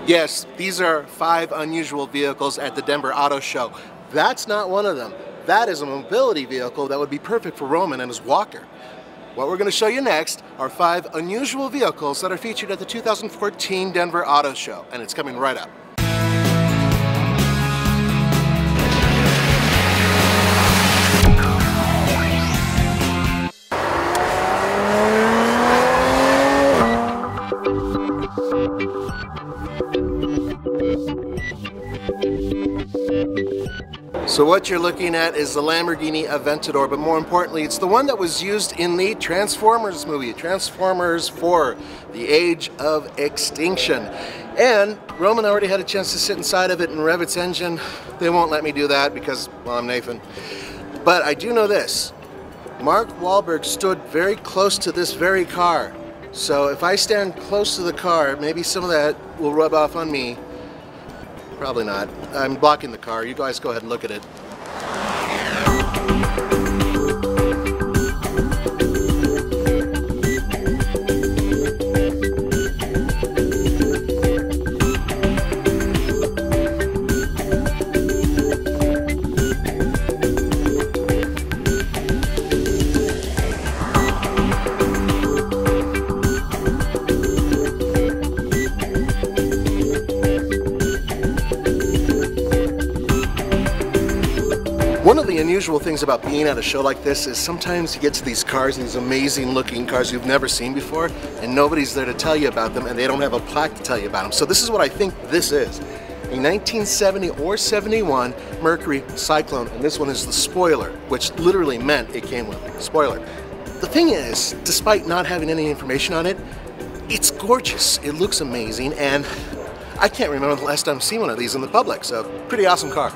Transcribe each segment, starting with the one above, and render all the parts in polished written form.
Yes, these are 5 unusual vehicles at the Denver Auto Show. That's not one of them. That is a mobility vehicle that would be perfect for Roman and his walker. What we're going to show you next are 5 unusual vehicles that are featured at the 2014 Denver Auto Show, and it's coming right up. So what you're looking at is the Lamborghini Aventador, but more importantly, it's the one that was used in the Transformers movie, Transformers 4, The Age of Extinction. And Roman already had a chance to sit inside of it and rev its engine. They won't let me do that because, well, I'm Nathan. But I do know this. Mark Wahlberg stood very close to this very car. So if I stand close to the car, maybe some of that will rub off on me. Probably not. I'm blocking the car. You guys go ahead and look at it. One of the unusual things about being at a show like this is sometimes you get to these cars, these amazing looking cars you've never seen before, and nobody's there to tell you about them, and they don't have a plaque to tell you about them. So this is what I think this is. A 1970 or 71 Mercury Cyclone, and this one is the spoiler, which literally meant it came with a spoiler. The thing is, despite not having any information on it, it's gorgeous. It looks amazing, and I can't remember the last time I've seen one of these in the public, so pretty awesome car.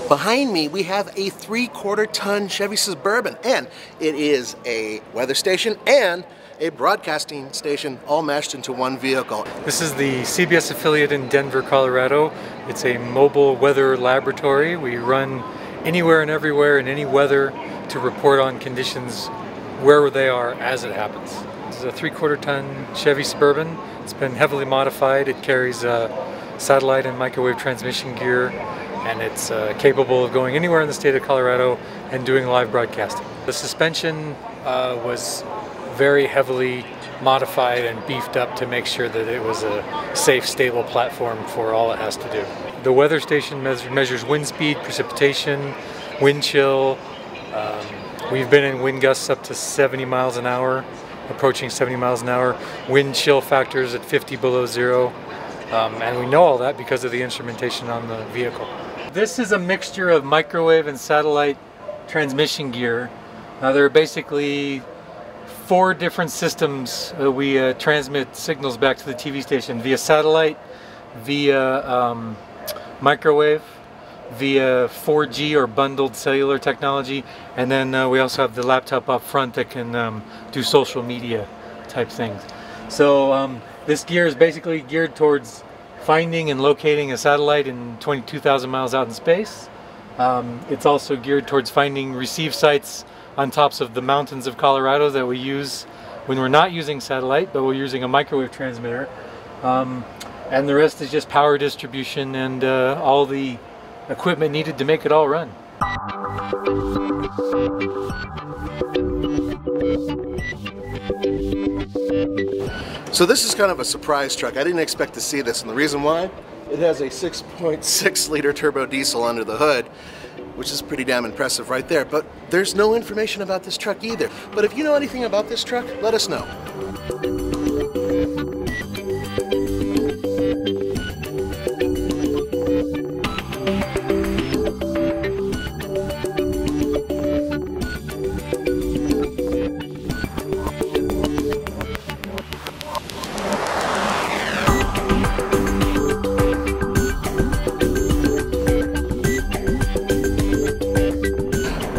Behind me, we have a 3/4 ton Chevy Suburban, and it is a weather station and a broadcasting station all mashed into one vehicle. This is the CBS affiliate in Denver, Colorado. It's a mobile weather laboratory. We run anywhere and everywhere in any weather to report on conditions where they are as it happens. This is a 3/4 ton Chevy Suburban. It's been heavily modified. It carries satellite and microwave transmission gear, and it's capable of going anywhere in the state of Colorado and doing live broadcasting. The suspension was very heavily modified and beefed up to make sure that it was a safe, stable platform for all it has to do. The weather station measures wind speed, precipitation, wind chill. We've been in wind gusts up to 70 miles an hour, approaching 70 miles an hour. Wind chill factors at 50 below zero. And we know all that because of the instrumentation on the vehicle. This is a mixture of microwave and satellite transmission gear. There are basically 4 different systems. We transmit signals back to the TV station via satellite, via microwave, via 4G or bundled cellular technology, and then we also have the laptop up front that can do social media type things. So this gear is basically geared towards finding and locating a satellite in 22,000 miles out in space. It's also geared towards finding receive sites on tops of the mountains of Colorado that we use when we're not using satellite, but we're using a microwave transmitter. And the rest is just power distribution and all the equipment needed to make it all run. So this is kind of a surprise truck. I didn't expect to see this, and the reason why? It has a 6.6 liter turbo diesel under the hood, which is pretty damn impressive right there. But there's no information about this truck either. But if you know anything about this truck, let us know.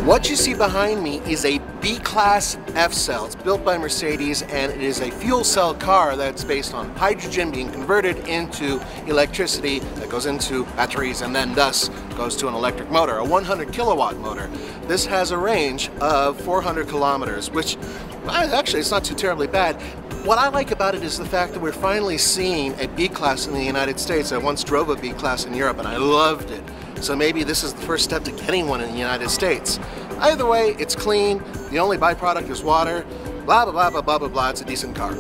What you see behind me is a B-Class F-Cell. It's built by Mercedes, and it is a fuel cell car that's based on hydrogen being converted into electricity that goes into batteries and then thus goes to an electric motor, a 100 kilowatt motor. This has a range of 400 kilometers, which actually it's not too terribly bad. What I like about it is the fact that we're finally seeing a B-Class in the United States. I once drove a B-Class in Europe and I loved it. So maybe this is the first step to getting one in the United States. Either way, it's clean. The only byproduct is water. Blah, blah, blah, blah, blah, blah, blah. It's a decent car.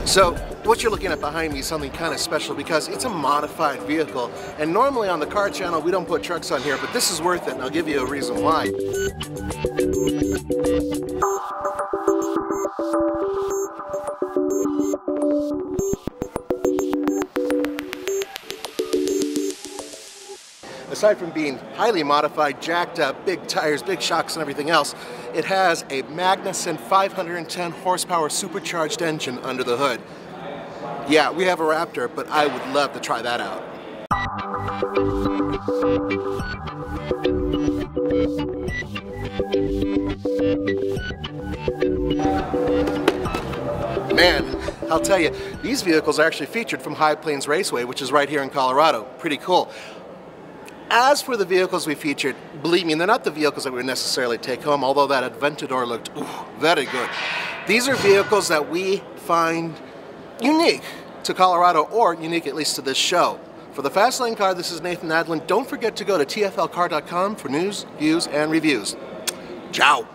So what you're looking at behind me is something kind of special because it's a modified vehicle. And normally on the car channel, we don't put trucks on here, but this is worth it, and I'll give you a reason why. Aside from being highly modified, jacked up, big tires, big shocks and everything else, it has a Magnuson 510 horsepower supercharged engine under the hood. Yeah, we have a Raptor, but I would love to try that out. Man, I'll tell you, these vehicles are actually featured from High Plains Raceway, which is right here in Colorado. Pretty cool. As for the vehicles we featured, believe me, they're not the vehicles that we would necessarily take home, although that Aventador looked very good. These are vehicles that we find unique to Colorado, or unique at least to this show. For the Fast Lane Car, this is Nathan Adlin. Don't forget to go to tflcar.com for news, views, and reviews. Ciao.